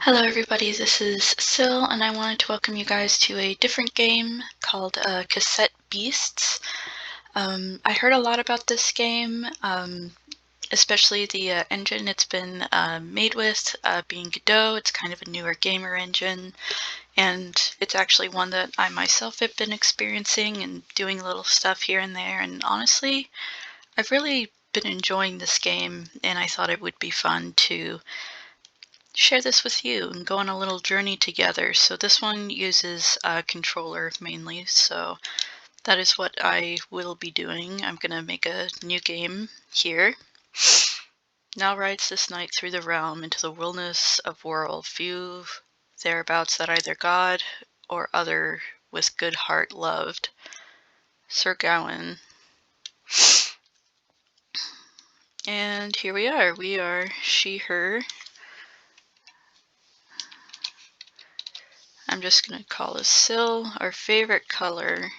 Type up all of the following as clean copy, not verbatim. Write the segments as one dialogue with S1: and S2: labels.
S1: Hello everybody, this is Sil, and I wanted to welcome you guys to a different game called Cassette Beasts. I heard a lot about this game, especially the engine it's been made with, being Godot. It's kind of a newer gamer engine, and it's actually one that I myself have been experiencing and doing little stuff here and there, and honestly, I've really been enjoying this game, and I thought it would be fun to share this with you and go on a little journey together. So this one uses a controller mainly, so that is what I will be doing. I'm gonna make a new game here. Now rides this knight through the realm into the wilderness of world, few thereabouts that either God or other with good heart loved. Sir Gawain. And here we are. We are she, her. I'm just gonna call this Sil. Our favorite color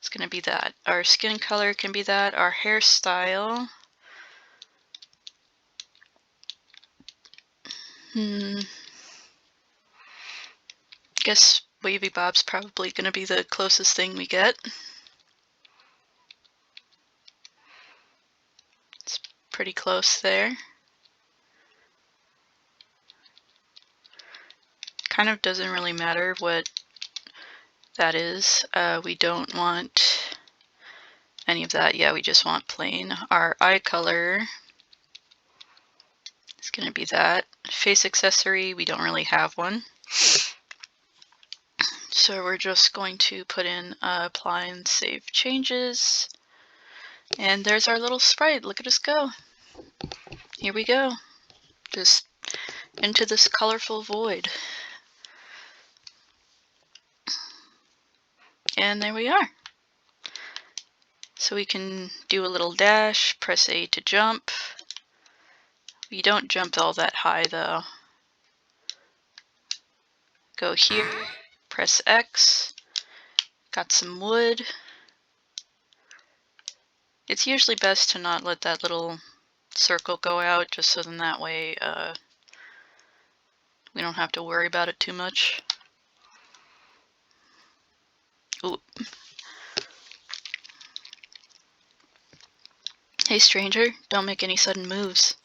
S1: is gonna be that. Our skin color can be that. Our hairstyle. Guess wavy bob's probably gonna be the closest thing we get. It's pretty close there. Kind of doesn't really matter what that is. We don't want any of that. Yeah, we just want plain. Our eye color is gonna be that. Face accessory, we don't really have one. So we're just going to put in apply and save changes. And there's our little sprite. Look at us go. Here we go. Just into this colorful void. And there we are. So we can do a little dash, press A to jump. We don't jump all that high though. Go here, press X. Got some wood. It's usually best to not let that little circle go out, just so then that way we don't have to worry about it too much. Ooh. Hey stranger, don't make any sudden moves.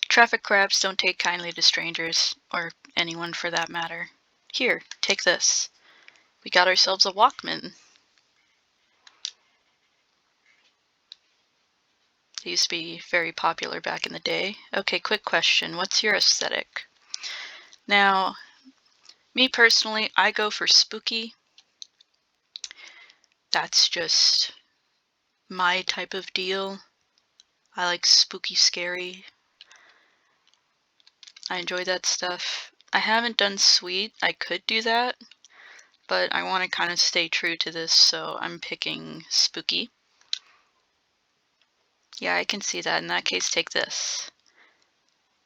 S1: Traffic crabs don't take kindly to strangers, or anyone for that matter. Here, take this. We got ourselves a Walkman. They used to be very popular back in the day. Okay, quick question. What's your aesthetic? Now, me personally, I go for spooky. That's just my type of deal. I like spooky, scary. I enjoy that stuff. I haven't done sweet. I could do that, but I want to kind of stay true to this, so I'm picking spooky. Yeah, I can see that. In that case, take this.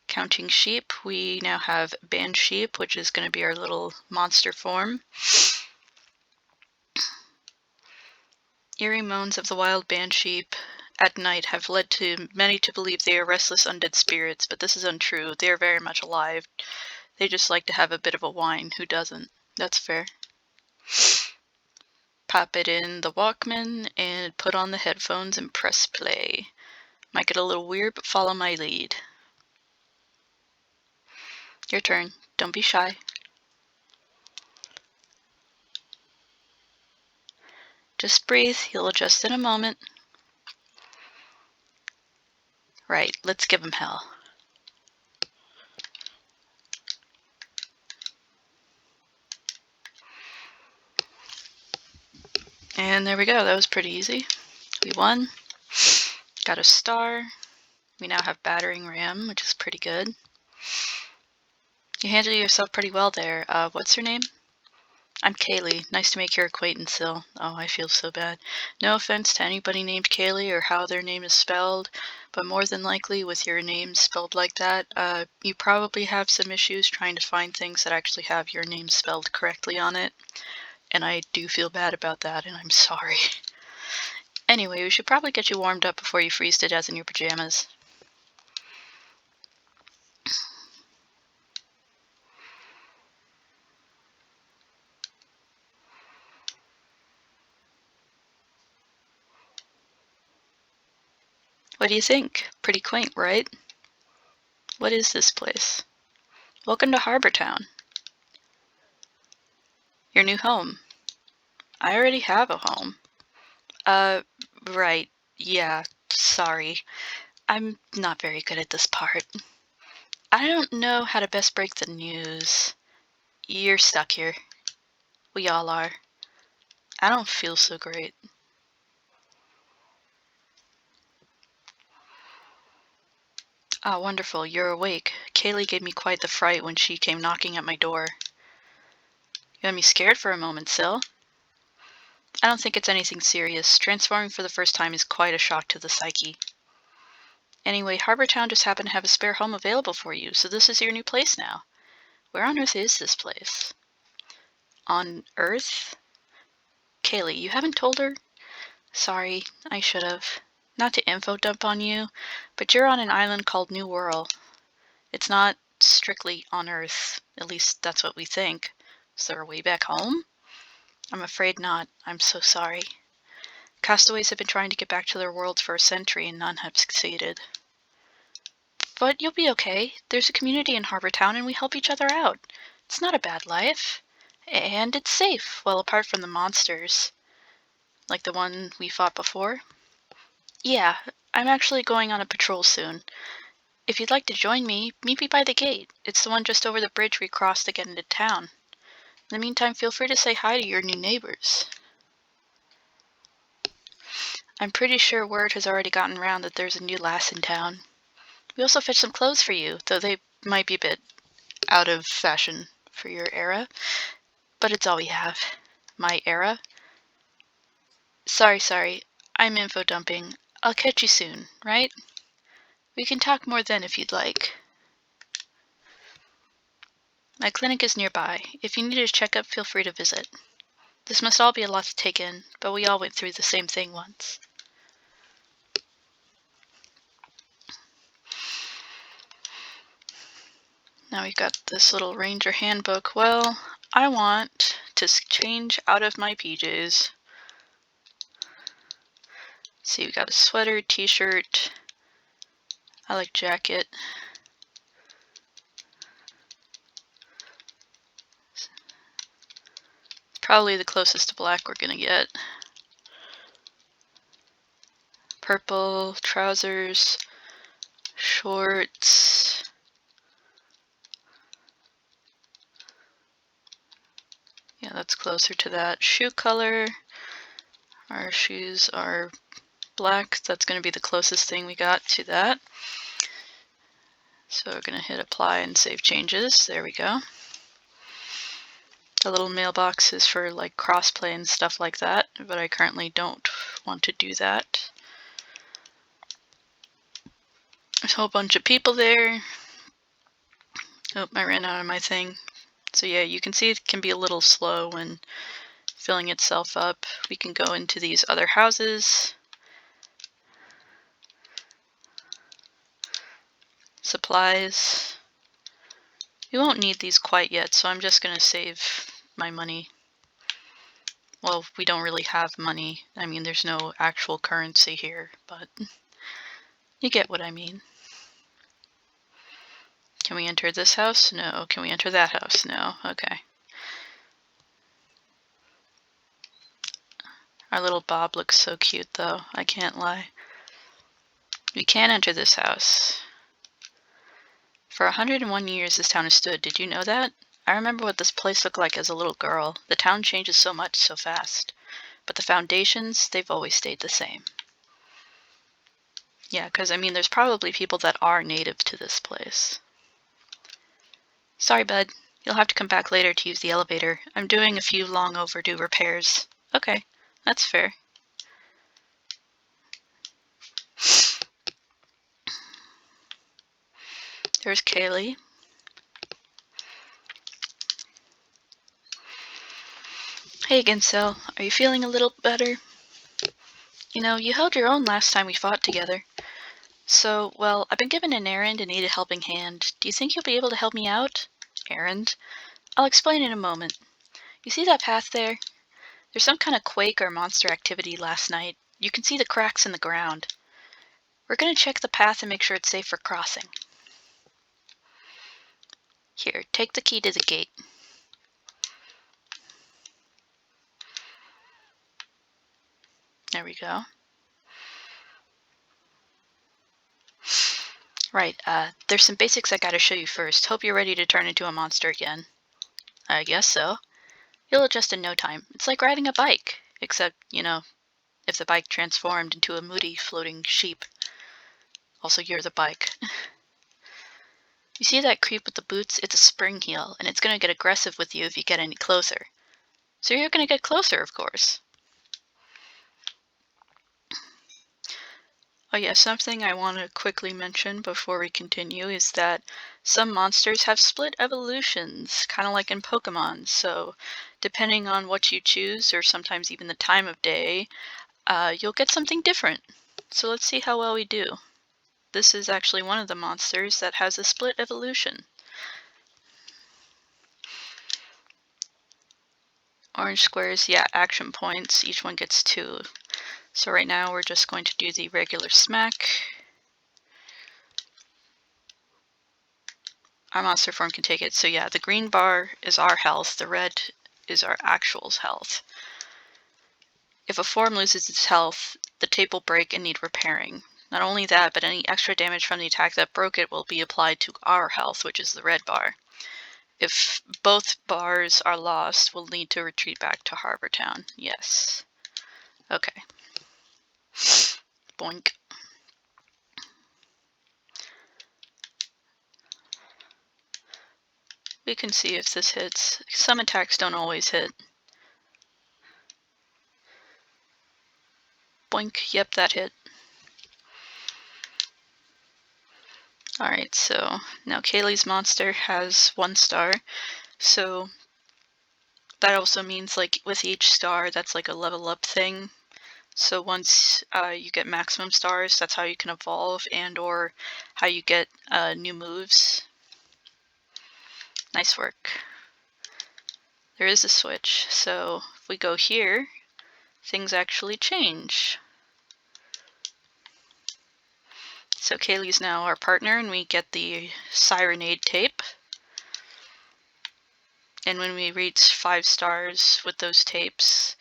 S1: Counting sheep, we now have band sheep, which is going to be our little monster form. Eerie moans of the wild band sheep at night have led to many to believe they are restless undead spirits, but this is untrue. They are very much alive. They just like to have a bit of a whine. Who doesn't? That's fair. Pop it in the Walkman and put on the headphones and press play. Might get a little weird, but follow my lead. Your turn. Don't be shy. Just breathe. He'll adjust in a moment. Right, let's give him hell. And there we go. That was pretty easy. We won. Got a star. We now have battering ram, which is pretty good. You handled yourself pretty well there. What's your name? I'm Kaylee. Nice to make your acquaintance, Sil. Oh, I feel so bad. No offense to anybody named Kaylee or how their name is spelled, but more than likely with your name spelled like that, you probably have some issues trying to find things that actually have your name spelled correctly on it. And I do feel bad about that, and I'm sorry. Anyway, we should probably get you warmed up before you freeze to death in your pajamas. What do you think? Pretty quaint, right? What is this place? Welcome to Harbor Town. Your new home. I already have a home. Uh, right. Yeah, sorry. I'm not very good at this part. I don't know how to best break the news. You're stuck here. We all are. I don't feel so great. Ah, wonderful. You're awake. Kaylee gave me quite the fright when she came knocking at my door. You had me scared for a moment, Syl. I don't think it's anything serious. Transforming for the first time is quite a shock to the psyche. Anyway, Harbor Town just happened to have a spare home available for you, so this is your new place now. Where on earth is this place? On Earth? Kaylee, you haven't told her? Sorry, I should have. Not to info dump on you, but you're on an island called New World. It's not strictly on Earth. At least that's what we think. Is there a way back home? I'm afraid not. I'm so sorry. Castaways have been trying to get back to their worlds for a century and none have succeeded. But you'll be okay. There's a community in Harbor Town and we help each other out. It's not a bad life. And it's safe, well, apart from the monsters. Like the one we fought before. Yeah, I'm actually going on a patrol soon. If you'd like to join me, meet me by the gate. It's the one just over the bridge we crossed to get into town. In the meantime, feel free to say hi to your new neighbors. I'm pretty sure word has already gotten around that there's a new lass in town. We also fetched some clothes for you, though they might be a bit out of fashion for your era. But it's all we have. My era? Sorry. I'm info dumping. I'll catch you soon, right? We can talk more then if you'd like. My clinic is nearby. If you need a checkup, feel free to visit. This must all be a lot to take in, but we all went through the same thing once. Now we've got this little ranger handbook. Well, I want to change out of my PJs. See, we got a sweater, t-shirt. I like jacket. Probably the closest to black we're gonna get. Purple trousers, shorts. Yeah, that's closer to that. Shoe color. Our shoes are black. That's going to be the closest thing we got to that. So we're going to hit apply and save changes. There we go. The little mailbox is for like crossplay and stuff like that, but I currently don't want to do that. There's a whole bunch of people there. Oh, I ran out of my thing. So yeah, you can see it can be a little slow when filling itself up. We can go into these other houses. Supplies. We won't need these quite yet, so I'm just going to save my money. Well, we don't really have money. I mean, there's no actual currency here, but you get what I mean. Can we enter this house? No. Can we enter that house? No. Okay. Our little Bob looks so cute, though. I can't lie. We can enter this house. For 101 years, this town has stood. Did you know that? I remember what this place looked like as a little girl. The town changes so much, so fast. But the foundations, they've always stayed the same. Yeah, because, I mean, there's probably people that are native to this place. Sorry, bud. You'll have to come back later to use the elevator. I'm doing a few long overdue repairs. Okay, that's fair. There's Kaylee. Hey again, Sel. Are you feeling a little better? You know, you held your own last time we fought together. So, well, I've been given an errand and need a helping hand. Do you think you'll be able to help me out? Errand? I'll explain in a moment. You see that path there? There's some kind of quake or monster activity last night. You can see the cracks in the ground. We're going to check the path and make sure it's safe for crossing. Here, take the key to the gate. There we go. Right, there's some basics I gotta show you first. Hope you're ready to turn into a monster again. I guess so. You'll adjust in no time. It's like riding a bike, except, you know, if the bike transformed into a moody floating sheep. Also, you're the bike. You see that creep with the boots? It's a spring heel, and it's gonna get aggressive with you if you get any closer. So you're gonna get closer, of course. Oh yeah, something I want to quickly mention before we continue is that some monsters have split evolutions, kind of like in Pokemon. So depending on what you choose, or sometimes even the time of day, you'll get something different. So let's see how well we do. This is actually one of the monsters that has a split evolution. Orange squares, yeah, action points. Each one gets 2. So right now we're just going to do the regular smack. Our monster form can take it. So yeah, the green bar is our health, the red is our actual health. If a form loses its health, the tape will break and need repairing. Not only that, but any extra damage from the attack that broke it will be applied to our health, which is the red bar. If both bars are lost, we'll need to retreat back to Harbor Town. Yes. Okay. Boink. We can see if this hits. Some attacks don't always hit. Boink. Yep, that hit. Alright, so now Kaylee's monster has 1 star. So that also means, like, with each star, that's like a level up thing. So once you get maximum stars, that's how you can evolve and or how you get new moves. Nice work. There is a switch, so if we go here, things actually change. So Kaylee's now our partner, and we get the Sirenade tape. And when we reach 5 stars with those tapes,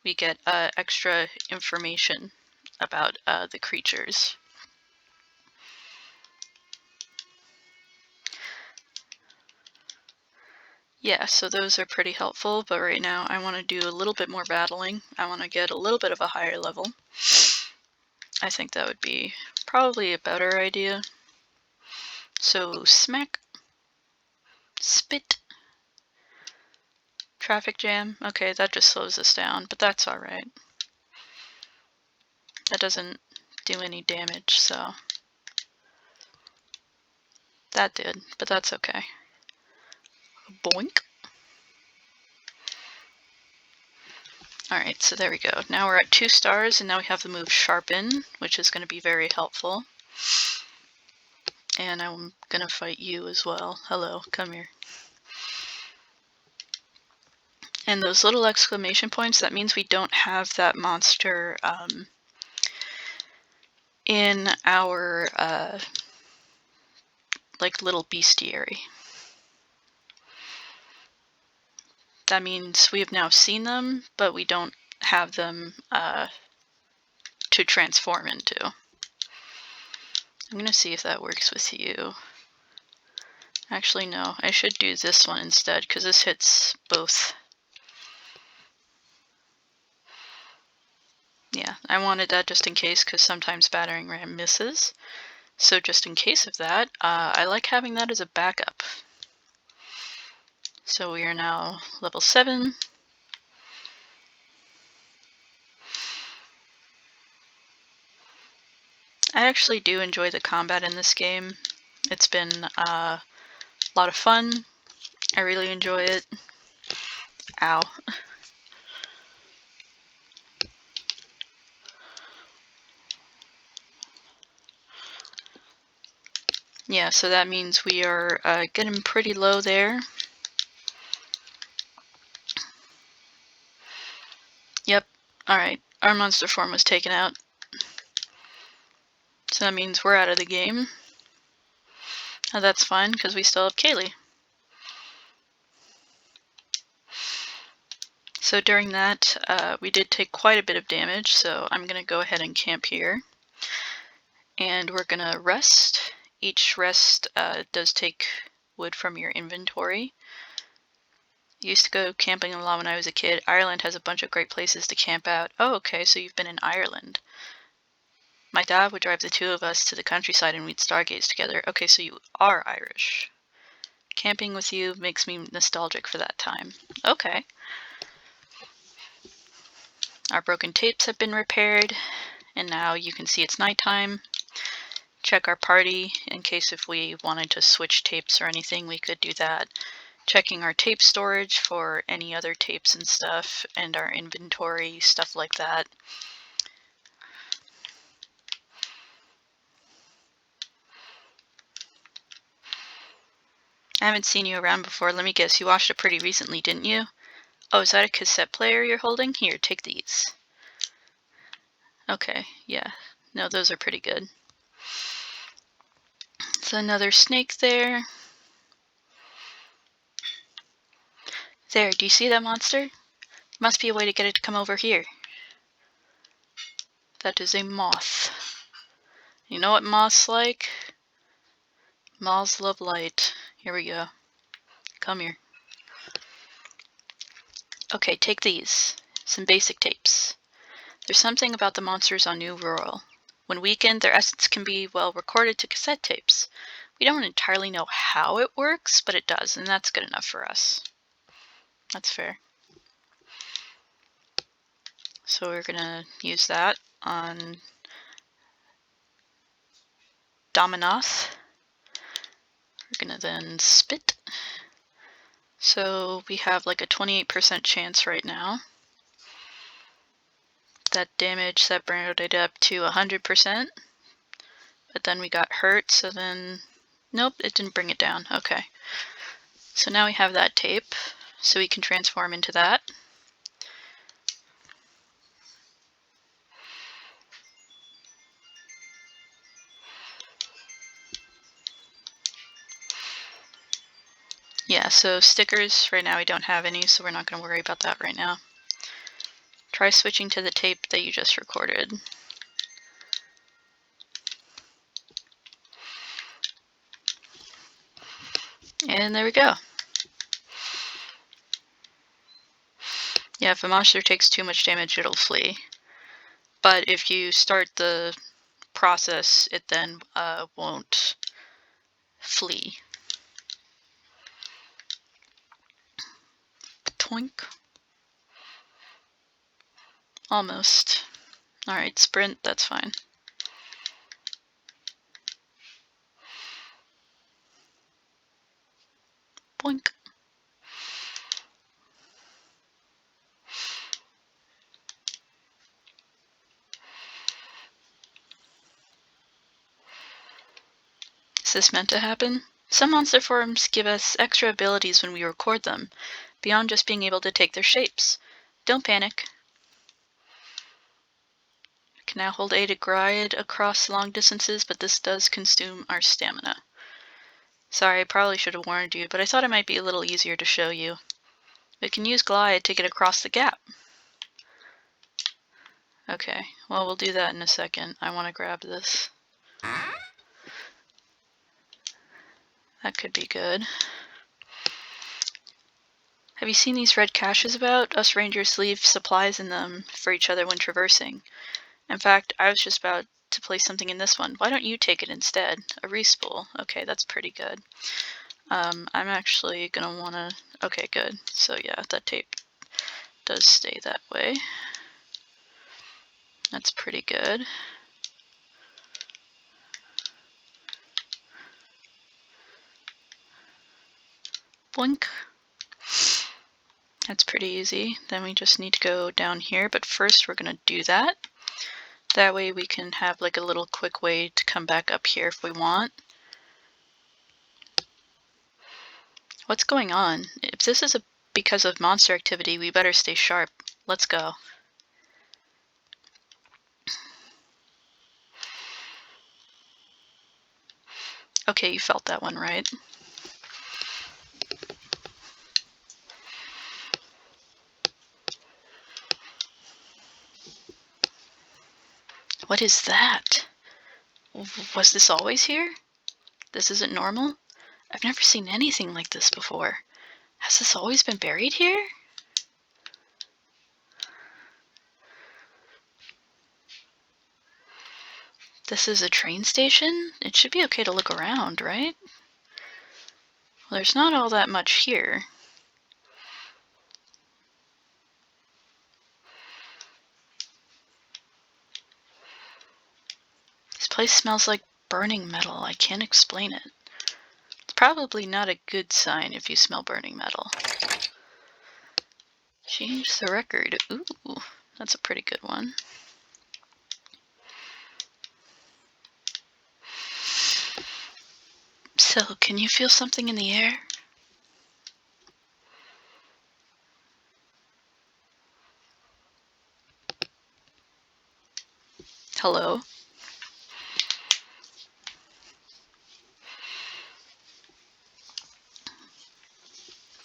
S1: we get extra information about the creatures. Yeah, so those are pretty helpful, but right now I want to do a little bit more battling. I want to get a little bit of a higher level. I think that would be probably a better idea. So smack, spit, traffic jam. Okay, that just slows us down, but that's alright. That doesn't do any damage, so that did, but that's okay. Boink. Alright, so there we go. Now we're at 2 stars, and now we have the move Sharpen, which is going to be very helpful. And I'm going to fight you as well. Hello, come here. And those little exclamation points, that means we don't have that monster in our like little bestiary. That means we have now seen them, but we don't have them to transform into. I'm going to see if that works with you. Actually, no. I should do this one instead, because this hits both. Yeah, I wanted that just in case, because sometimes Battering Ram misses. So just in case of that, I like having that as a backup. So we are now level 7. I actually do enjoy the combat in this game. It's been a lot of fun. I really enjoy it. Ow. Yeah, so that means we are getting pretty low there. Yep. Alright, our monster form was taken out. So that means we're out of the game. Oh, that's fine, because we still have Kaylee. So during that, we did take quite a bit of damage, so I'm going to go ahead and camp here. And we're going to rest. Each rest does take wood from your inventory. I used to go camping a lot when I was a kid. Ireland has a bunch of great places to camp out. Oh, okay, so you've been in Ireland. My dad would drive the two of us to the countryside and we'd stargaze together. Okay, so you are Irish. Camping with you makes me nostalgic for that time. Okay. Our broken tapes have been repaired, and now you can see it's nighttime. Check our party in case if we wanted to switch tapes or anything, we could do that. Checking our tape storage for any other tapes and stuff, and our inventory, stuff like that. I haven't seen you around before. Let me guess, you watched it pretty recently, didn't you? Oh, is that a cassette player you're holding? Here, take these. Okay, yeah. No, those are pretty good. So another snake there. There, do you see that monster? Must be a way to get it to come over here. That is a moth. You know what moths like? Moths love light. Here we go. Come here. Okay, take these. Some basic tapes. There's something about the monsters on New Rural. When weakened, their essence can be, well, recorded to cassette tapes. We don't entirely know how it works, but it does, and that's good enough for us. That's fair. So we're gonna use that on Dominoth. We're gonna then spit. So we have like a 28% chance right now. That damage, that brought it up to 100%. But then we got hurt, so then... Nope, it didn't bring it down. Okay. So now we have that tape, so we can transform into that. Yeah, so stickers, right now we don't have any, so we're not going to worry about that right now. Try switching to the tape that you just recorded. And there we go. Yeah, if a monster takes too much damage, it'll flee. But if you start the process, it then won't flee. Toink. Almost. Alright, sprint, that's fine. Boink. Is this meant to happen? Some monster forms give us extra abilities when we record them, beyond just being able to take their shapes. Don't panic. We can now hold A to glide across long distances, but this does consume our stamina. Sorry, I probably should have warned you, but I thought it might be a little easier to show you. We can use glide to get across the gap. Okay, well, we'll do that in a second. I want to grab this. That could be good. Have you seen these red caches about? Us rangers leave supplies in them for each other when traversing. In fact, I was just about to place something in this one. Why don't you take it instead? A respool. Okay, that's pretty good. I'm actually gonna wanna... Okay, good. So yeah, that tape does stay that way. That's pretty good. Blink. That's pretty easy. Then we just need to go down here, but first we're gonna do that. That way we can have like a little quick way to come back up here if we want. What's going on? If this is because of monster activity, we better stay sharp. Let's go. Okay, you felt that one, right? What is that? Was this always here? This isn't normal? I've never seen anything like this before. Has this always been buried here? This is a train station? It should be okay to look around, right? Well, there's not all that much here. This place smells like burning metal. I can't explain it. It's probably not a good sign if you smell burning metal. Change the record. Ooh, that's a pretty good one. So, can you feel something in the air? Hello?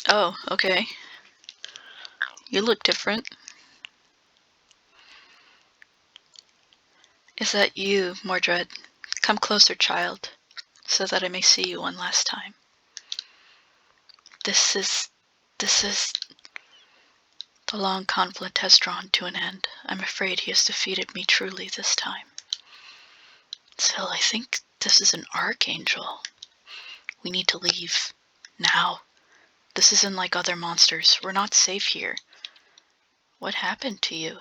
S1: Oh, okay. You look different. Is that you, Mordred? Come closer, child, so that I may see you one last time. This is... The long conflict has drawn to an end. I'm afraid he has defeated me truly this time. Still, I think this is an archangel. We need to leave. Now. This isn't like other monsters. We're not safe here. What happened to you?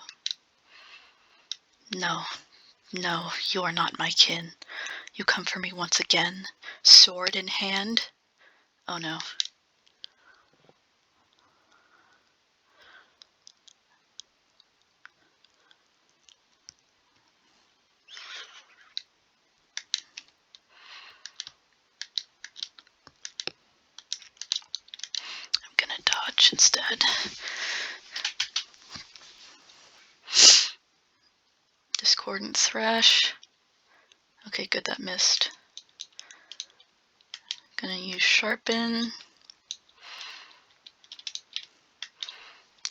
S1: No, you are not my kin. You come for me once again, sword in hand. Oh no. I'm gonna dodge instead. Discordant Thrash. Okay, good, that missed. Gonna use Sharpen.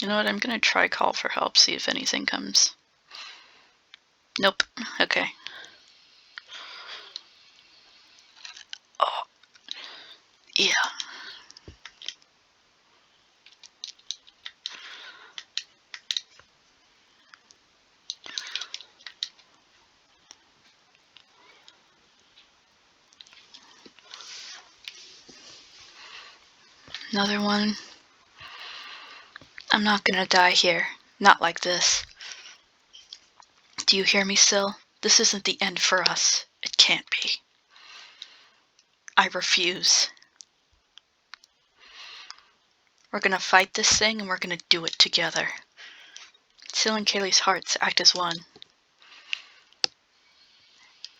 S1: You know what, I'm gonna try Call for Help, see if anything comes. Nope, okay. Oh, yeah. Another one. I'm not gonna die here. Not like this. Do you hear me, Syl? This isn't the end for us. It can't be. I refuse. We're gonna fight this thing and we're gonna do it together. Syl and Kaylee's hearts act as one.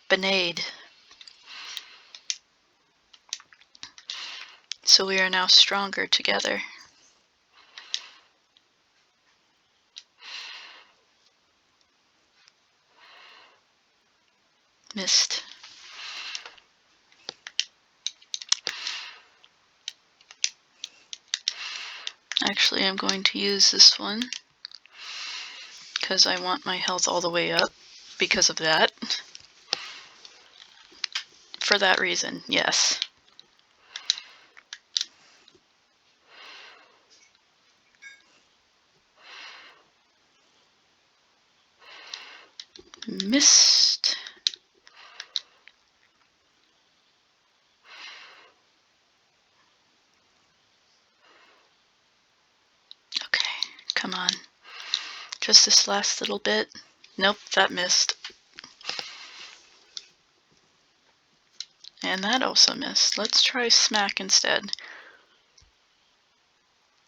S1: Beneaid. So we are now stronger together. Missed. Actually, I'm going to use this one because I want my health all the way up because of that. For that reason, yes. Missed. Okay, come on. Just this last little bit. Nope, that missed. And that also missed. Let's try Smack instead.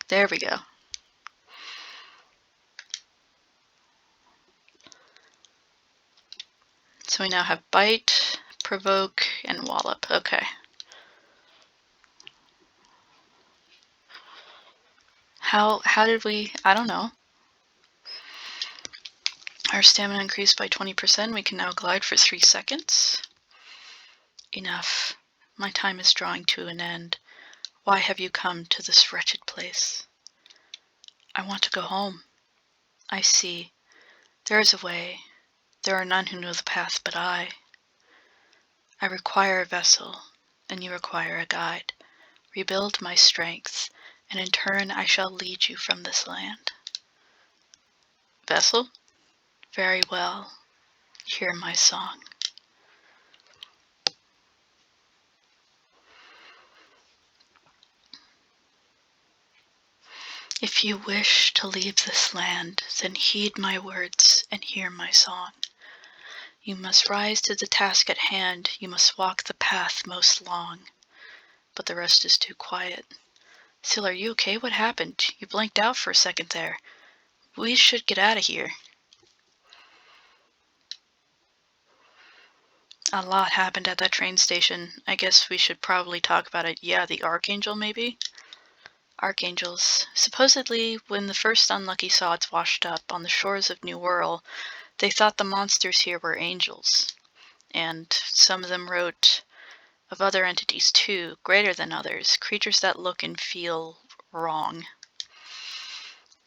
S1: There we go. So we now have Bite, Provoke, and Wallop. Okay. How did we... I don't know. Our stamina increased by 20%. We can now glide for 3 seconds. Enough. My time is drawing to an end. Why have you come to this wretched place? I want to go home. I see. There is a way. There are none who know the path but I. I require a vessel, and you require a guide. Rebuild my strength, and in turn I shall lead you from this land. Vessel? Very well. Hear my song. If you wish to leave this land, then heed my words and hear my song. You must rise to the task at hand, you must walk the path most long. But the rest is too quiet. Syl, are you okay? What happened? You blanked out for a second there. We should get out of here. A lot happened at that train station. I guess we should probably talk about it. Yeah, the Archangel, maybe? Archangels. Supposedly, when the first unlucky sods washed up on the shores of New Whirl, they thought the monsters here were angels. And some of them wrote of other entities too, greater than others, creatures that look and feel wrong.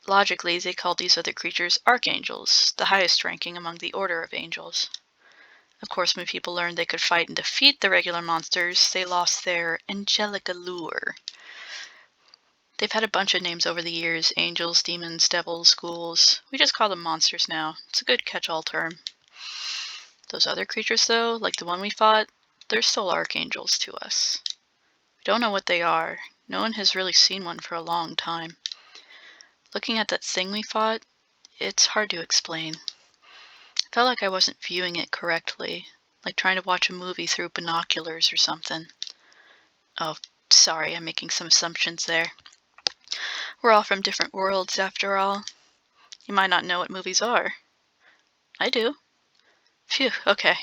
S1: Logically, they called these other creatures archangels, the highest ranking among the order of angels. Of course, when people learned they could fight and defeat the regular monsters, they lost their angelic allure. They've had a bunch of names over the years: angels, demons, devils, ghouls. We just call them monsters now. It's a good catch-all term. Those other creatures, though, like the one we fought, they're still archangels to us. We don't know what they are. No one has really seen one for a long time. Looking at that thing we fought, it's hard to explain. I felt like I wasn't viewing it correctly, like trying to watch a movie through binoculars or something. Oh, sorry, I'm making some assumptions there. We're all from different worlds, after all. You might not know what movies are. I do. Phew, okay.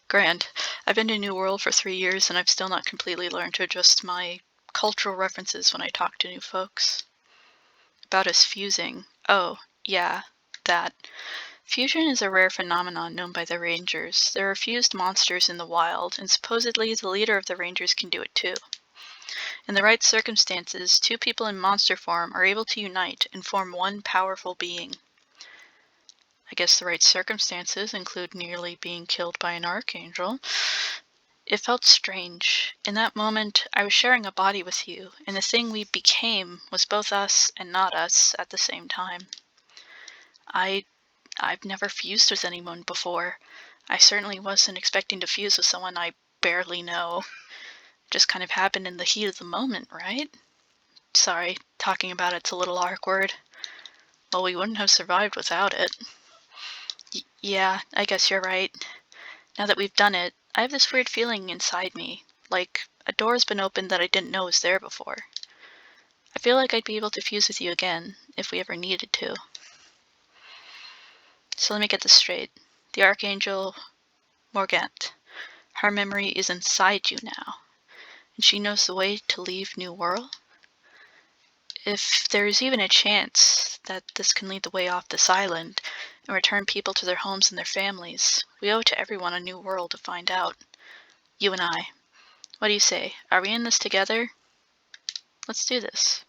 S1: Grand. I've been to New World for 3 years, and I've still not completely learned to adjust my cultural references when I talk to new folks. About us fusing. Oh, yeah, that. Fusion is a rare phenomenon known by the Rangers. There are fused monsters in the wild, and supposedly the leader of the Rangers can do it too. In the right circumstances, two people in monster form are able to unite and form one powerful being. I guess the right circumstances include nearly being killed by an archangel. It felt strange. In that moment, I was sharing a body with you, and the thing we became was both us and not us at the same time. I've never fused with anyone before. I certainly wasn't expecting to fuse with someone I barely know. It just kind of happened in the heat of the moment, right? Sorry, talking about it's a little awkward. Well, we wouldn't have survived without it. Yeah, I guess you're right. Now that we've done it, I have this weird feeling inside me, like a door's been opened that I didn't know was there before. I feel like I'd be able to fuse with you again, if we ever needed to. So let me get this straight. The Archangel Morgant, her memory is inside you now, and she knows the way to leave New Whirl? If there is even a chance that this can lead the way off this island and return people to their homes and their families, we owe it to everyone on New Whirl to find out. You and I. What do you say? Are we in this together? Let's do this.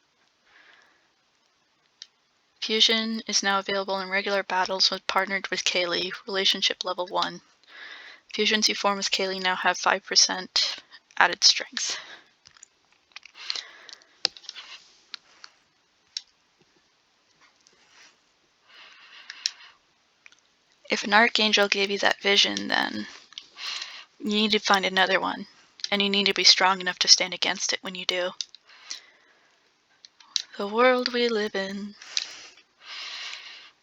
S1: Fusion is now available in regular battles when partnered with Kaylee, relationship level 1. Fusions you form with Kaylee now have 5% added strength. If an archangel gave you that vision, then you need to find another one, and you need to be strong enough to stand against it when you do. The world we live in.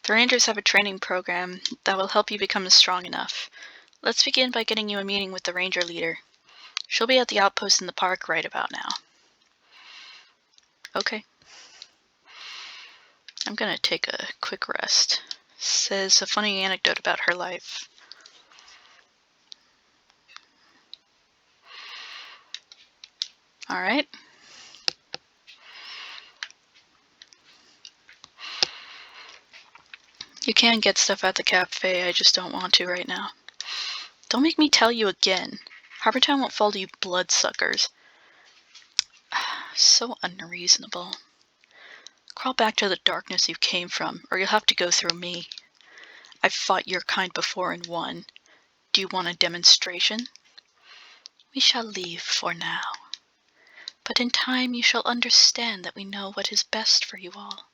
S1: The Rangers have a training program that will help you become strong enough. Let's begin by getting you a meeting with the Ranger leader. She'll be at the outpost in the park right about now. Okay. I'm gonna take a quick rest. Says a funny anecdote about her life. Alright. You can get stuff at the cafe, I just don't want to right now. Don't make me tell you again. Harbortown won't fall to you bloodsuckers. So unreasonable. Crawl back to the darkness you came from, or you'll have to go through me. I've fought your kind before and won. Do you want a demonstration? We shall leave for now. But in time you shall understand that we know what is best for you all.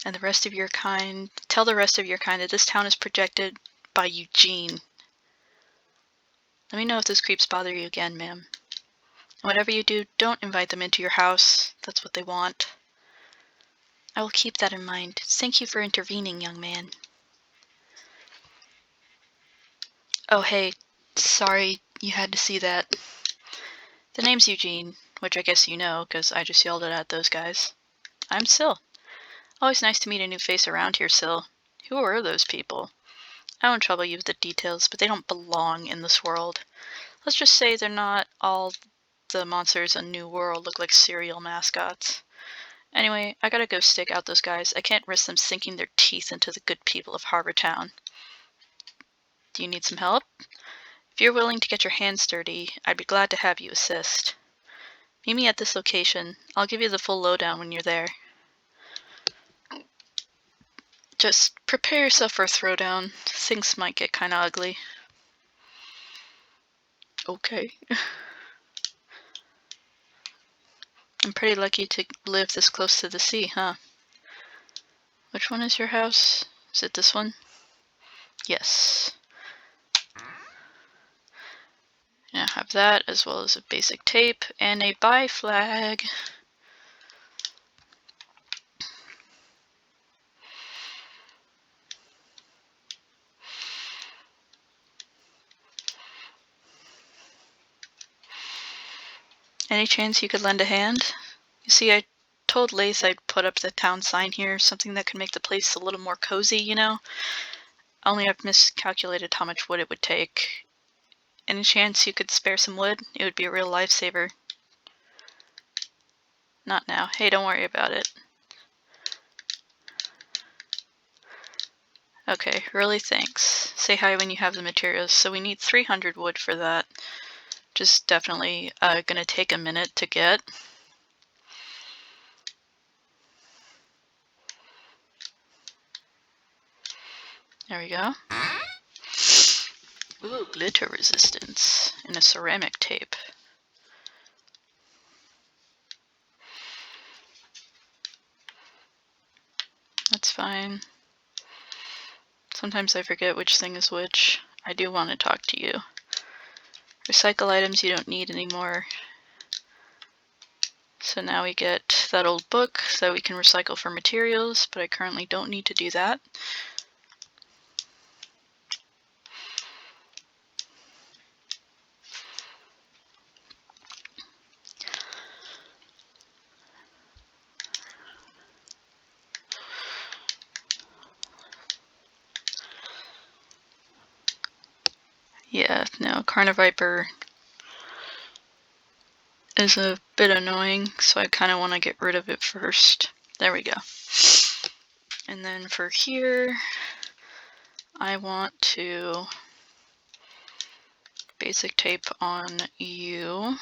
S1: And the rest of your kind, tell the rest of your kind that this town is protected by Eugene. Let me know if those creeps bother you again, ma'am. And whatever you do, don't invite them into your house. That's what they want. I will keep that in mind. Thank you for intervening, young man. Oh, hey, sorry you had to see that. The name's Eugene, which I guess you know, because I just yelled it at those guys. I'm Syl. Always nice to meet a new face around here, Syl. Who are those people? I won't trouble you with the details, but they don't belong in this world. Let's just say they're not all the monsters in New World look like cereal mascots. Anyway, I gotta go stake out those guys. I can't risk them sinking their teeth into the good people of Harbortown. Do you need some help? If you're willing to get your hands dirty, I'd be glad to have you assist. Meet me at this location. I'll give you the full lowdown when you're there. Just prepare yourself for a throwdown. Things might get kinda ugly. Okay. I'm pretty lucky to live this close to the sea, huh? Which one is your house? Is it this one? Yes. Now have that, as well as a basic tape and a buy flag. Any chance you could lend a hand? You see, I told Lath I'd put up the town sign here, something that could make the place a little more cozy, you know? Only I've miscalculated how much wood it would take. Any chance you could spare some wood? It would be a real lifesaver. Not now. Hey, don't worry about it. Okay, really thanks. Say hi when you have the materials. So we need 300 wood for that. Just definitely gonna take a minute to get. There we go. Ooh, glitter resistance and a ceramic tape. That's fine. Sometimes I forget which thing is which. I do want to talk to you. Recycle items you don't need anymore. So now we get that old book that we can recycle for materials, but I currently don't need to do that. Yeah, no, Carniviper is a bit annoying, so I kind of want to get rid of it first. There we go. And then for here, I want to basic tape on you.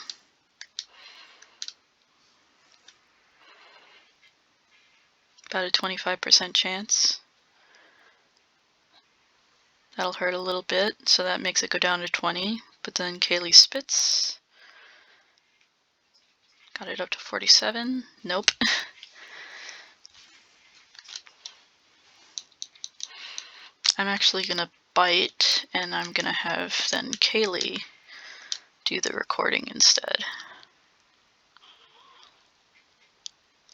S1: About a 25% chance. That'll hurt a little bit, so that makes it go down to 20. But then Kaylee spits. Got it up to 47. Nope. I'm actually gonna bite, and I'm gonna have then Kaylee do the recording instead.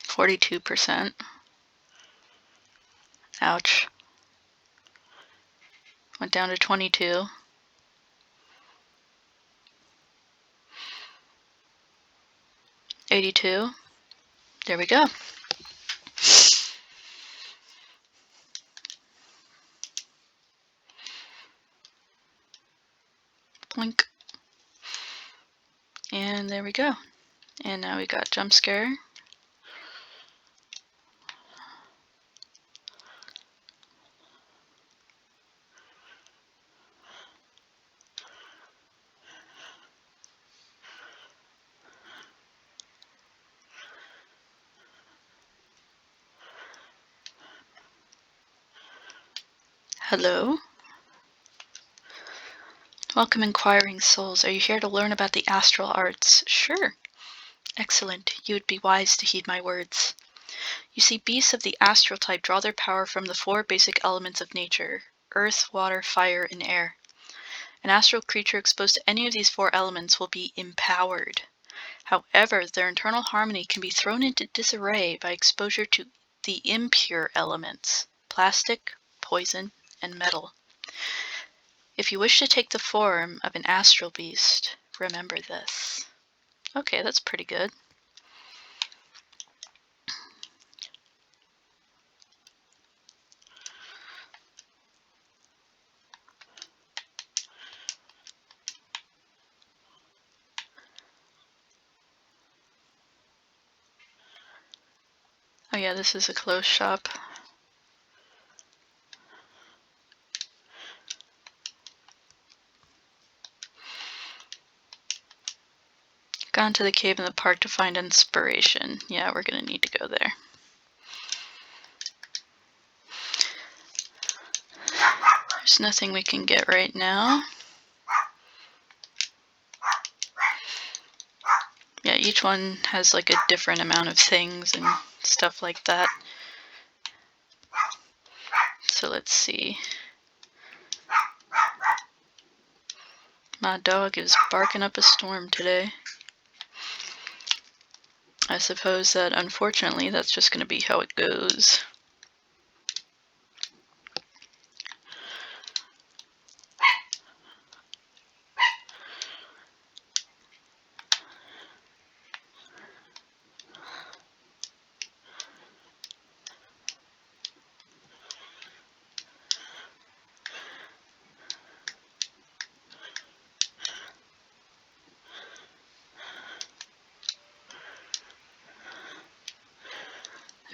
S1: 42%. Ouch. Went down to 22. 82. There we go. Blink. And there we go. And now we got jump scare. Hello? Welcome, inquiring souls. Are you here to learn about the astral arts? Sure. Excellent. You would be wise to heed my words. You see, beasts of the astral type draw their power from the four basic elements of nature: earth, water, fire, and air. An astral creature exposed to any of these four elements will be empowered. However, their internal harmony can be thrown into disarray by exposure to the impure elements: plastic, poison, and metal. If you wish to take the form of an astral beast, remember this. Okay, that's pretty good. Oh yeah, this is a clothes shop. Gone to the cave in the park to find inspiration. Yeah, we're gonna need to go there. There's nothing we can get right now. Yeah, each one has like a different amount of things and stuff like that. So let's see. My dog is barking up a storm today. I suppose that unfortunately that's just going to be how it goes.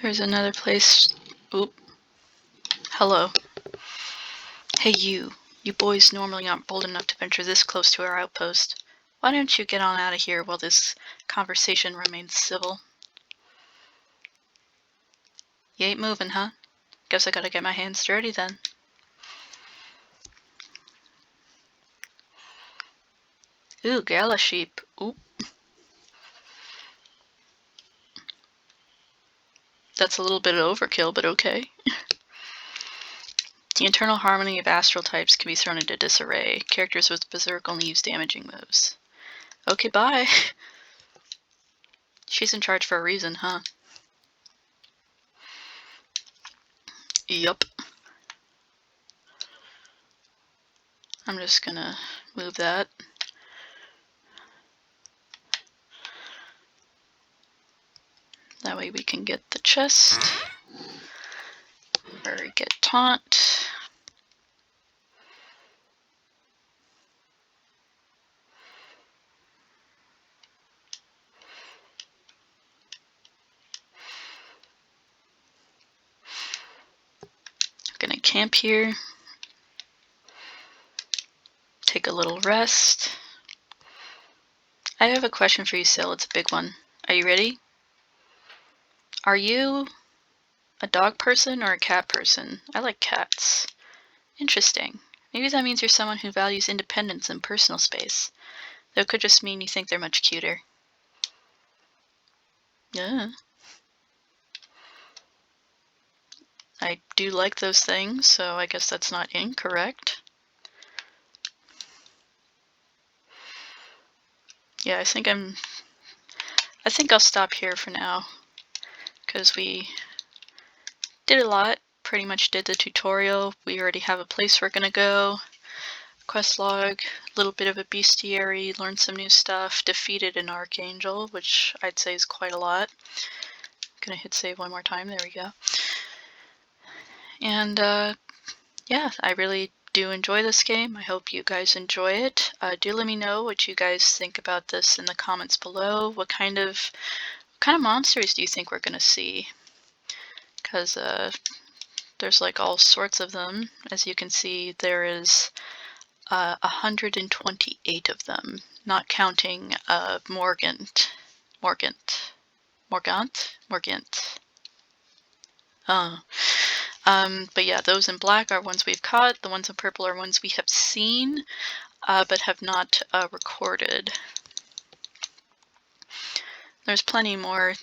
S1: There's another place. Oop. Hello. Hey you. You boys normally aren't bold enough to venture this close to our outpost. Why don't you get on out of here while this conversation remains civil? You ain't moving, huh? Guess I gotta get my hands dirty then. Ooh, gala sheep. Oop. That's a little bit of overkill, but okay. The internal harmony of astral types can be thrown into disarray. Characters with Berserk only use damaging moves. Okay, bye. She's in charge for a reason, huh? Yup. I'm just gonna move that. That way we can get the chest. Or get taunt. I'm gonna camp here. Take a little rest. I have a question for you, Sil. It's a big one. Are you ready? Are you a dog person or a cat person? I like cats. Interesting. Maybe that means you're someone who values independence and personal space. Though it could just mean you think they're much cuter. Yeah. I do like those things, so I guess that's not incorrect. Yeah, I think I'll stop here for now, because we did a lot. Pretty much did the tutorial. We already have a place we're gonna go. Quest log, a little bit of a bestiary, learned some new stuff, defeated an archangel, which I'd say is quite a lot. Gonna hit save one more time, there we go. And yeah, I really do enjoy this game. I hope you guys enjoy it. Do let me know what you guys think about this in the comments below. What kind of monsters do you think we're gonna see? Because there's like all sorts of them. As you can see, there is 128 of them, not counting Morgant. But yeah, those in black are ones we've caught. The ones in purple are ones we have seen, but have not recorded. There's plenty more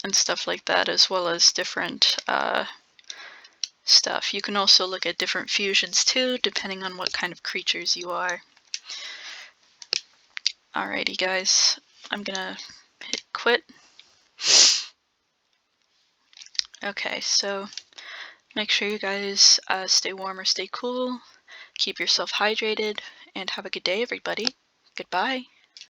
S1: and stuff like that, as well as different stuff. You can also look at different fusions too, depending on what kind of creatures you are. Alrighty guys, I'm gonna hit quit. Okay, so make sure you guys stay warm or stay cool, keep yourself hydrated, and have a good day everybody. Goodbye.